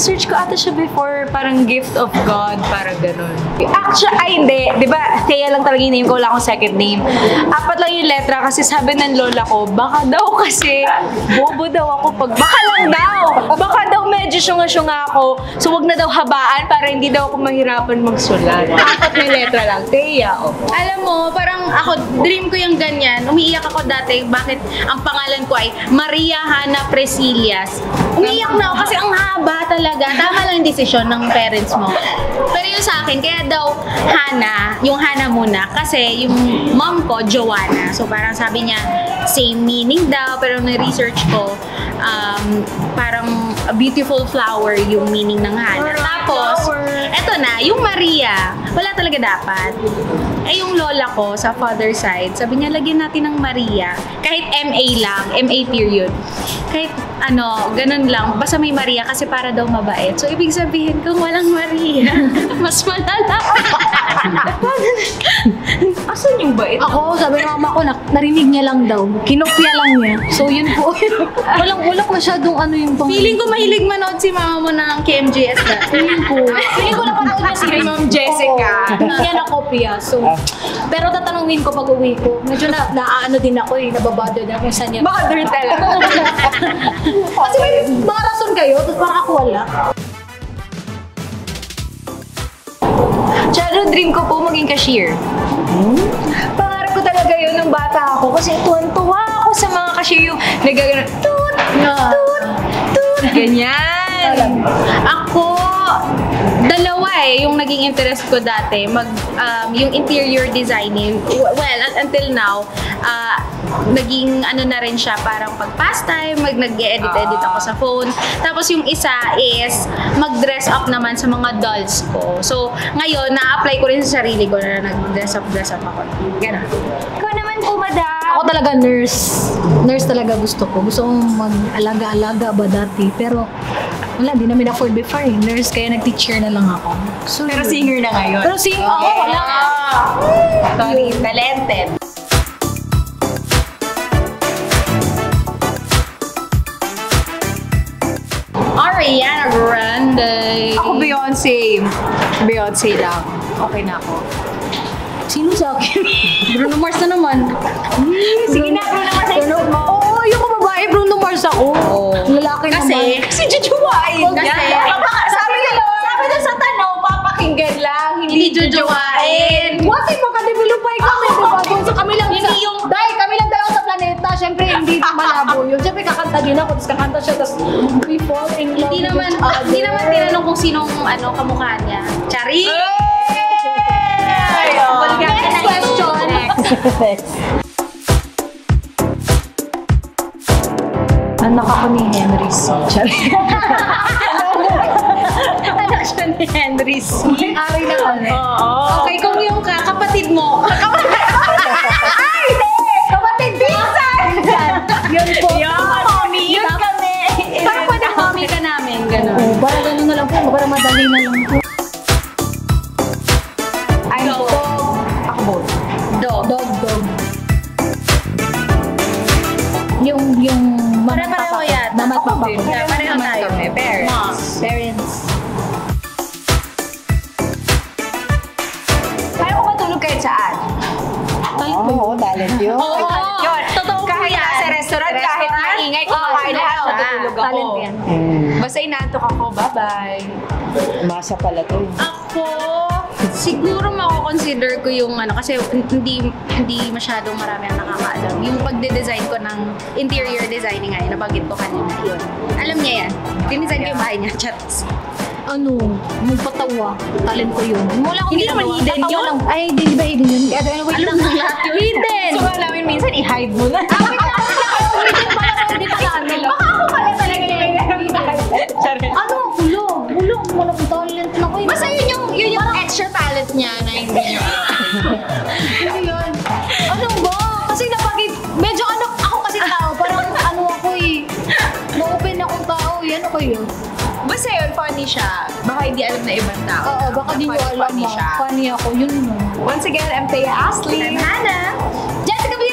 na-search ko ata siya before, parang gift of God, parang ganun. Actually, ay hindi. Di ba, Thea lang talaga yung name ko, wala akong second name. 4 lang yung letra kasi sabi ng lola ko, baka daw kasi, bobo daw ako pag, baka lang daw! Baka daw medyo syunga-syunga ako, so wag na daw habaan para hindi daw ako mahirapan magsulat. 4 na letra lang, Thea. Oh. Alam mo, parang ako, dream ko yung ganyan. Umiiyak ako dati, bakit ang pangalan ko ay Maria Hana Presillas. Umiiyak na ako kasi ang haba talaga. Tama lang yung desisyon ng parents mo. Pero yung sa akin, kaya daw Hana, yung Hana muna, kasi yung mom ko, Joanna. So parang sabi niya, same meaning daw, pero na-research ko, parang a beautiful flower yung meaning ng Hana. Tapos, eto na, yung Maria, wala talaga dapat. Eh yung lola ko sa father side, sabi niya, lagyan natin ng Maria. Kahit MA lang, MA period. Kahit ano, ganun lang, basta may Maria kasi para daw mabait. So, ibig sabihin, kung walang Maria, mas malala. Asan yung bait? Ako, sabi ng mama ko, narinig niya lang daw. Kinopya lang niya. So, yun po. Walang masyadong ano yung pang... Feeling ko mahilig manood si mama mo ng KMJS na. Feeling ko. Feeling ko napanood niya si Ma'am Jessica. Yan ang kopya. So, pero tatanungin ko pag uwi ko. Medyo naaano din ako eh. Nababother din ako kung saan yan. Mother talaga. Kasi may mga rason kayo, tapos parang ako wala. Childhood dream ko po maging cashier. Pangarap ko talaga yun nung bata ako kasi tuwan-tuwa ako sa mga cashier yung nagagano, toot, toot, toot, ganyan. Ako, dalawa yung naging interest ko dati, yung interior designing. Well, until now, naging ano na rin siya, parang pag pastime, nag-edit-edit ako sa phone. Tapos yung isa is mag-dress up naman sa mga dolls ko. So, ngayon, na-apply ko rin sa sarili ko na nag-dress up ako. Ganun. Ikaw naman po, madam. Ako talaga nurse. Nurse talaga gusto ko. Gusto kong mag-alaga-alaga ba dati. Pero wala, di namin afford before eh. Nurse, kaya nag-teacher na lang ako. So, Pero singer na ngayon. Pero singer, wala. Sorry, talented. Ariana Grande. Ako Beyonce. Beyonce lang. Okay na ako. Sino sa akin? Bruno Mars na naman. Sige na, Bruno Mars ay mo. Oo, yung babae, Bruno Mars ako. Lalaki Kasi, naman. Si jujuwain. Kasi, sabi na sa tanong, papakinggan lang, hindi jujuwain. Kasi magka-developay kami, diba? Kung sa kami lang, dahil kami lang dalawa sa planeta, syempre hindi malabo yun. Syempre kakanta din ako, tapos kakanta siya, tapos we fall in love. Hindi naman tinanong kung sinong kamukha niya. Chari! Next question. Next. Anak ako ni Henry C. Anak siya ni Henry C. Ari na kami. Oo. Okay, kung yung kapatid mo. Ay, hindi! Kapatid, pinsan! Yun po. Yun kami. Parang pwede mommy ka namin, gano'n. Oh, parang gano'n na lang po, parang madali na lang po. I'm dog. Ako both. Dog. Dog. Yung Pare-pareho yan. Mama at papa ko. Pareho tayo. Parents. Kaya ko matulog kahit saan. Oo, talent yun. Yun. Totoo po Kahit yan. sa restaurant, kahit maingay, kumakain lahat, matutulog ako. Talent yan. Basta inaantok ako, bye-bye. Masa pala to. Ako, siguro mako-consider ko yung kasi hindi masyadong marami ang nakakaalam. Yung pagde-design ko ng interior designing ngayon, nabanggit ko kanina yun. Alam niya yan. Dinesign ko yung bahay niya, chats. Magpatawa. Talent ko yun. Wala akong Hindi naman ginagawa. hidden Tatawa yun. lang. Ay, hindi ba hidden yun? Wait lang. Hidden! So, namin minsan, i-hide mo na. Hidden pala, hindi pala ano. Baka ako pala talaga yung Bulong. Wala akong talent na ko eh. Basta yun yung extra talent niya na hindi niya. Ano yun? Ano ba? Kasi medyo ako kasi tao, parang ako eh. Ma-open akong tao, yan ako yun. Basta yun, funny siya. Baka hindi alam na ibang tao. Oo, baka di nyo alam Funny mo. siya. Funny ako, yun mo. Once again, I'm Thea Ashley. I'm Hannah. Jessica B.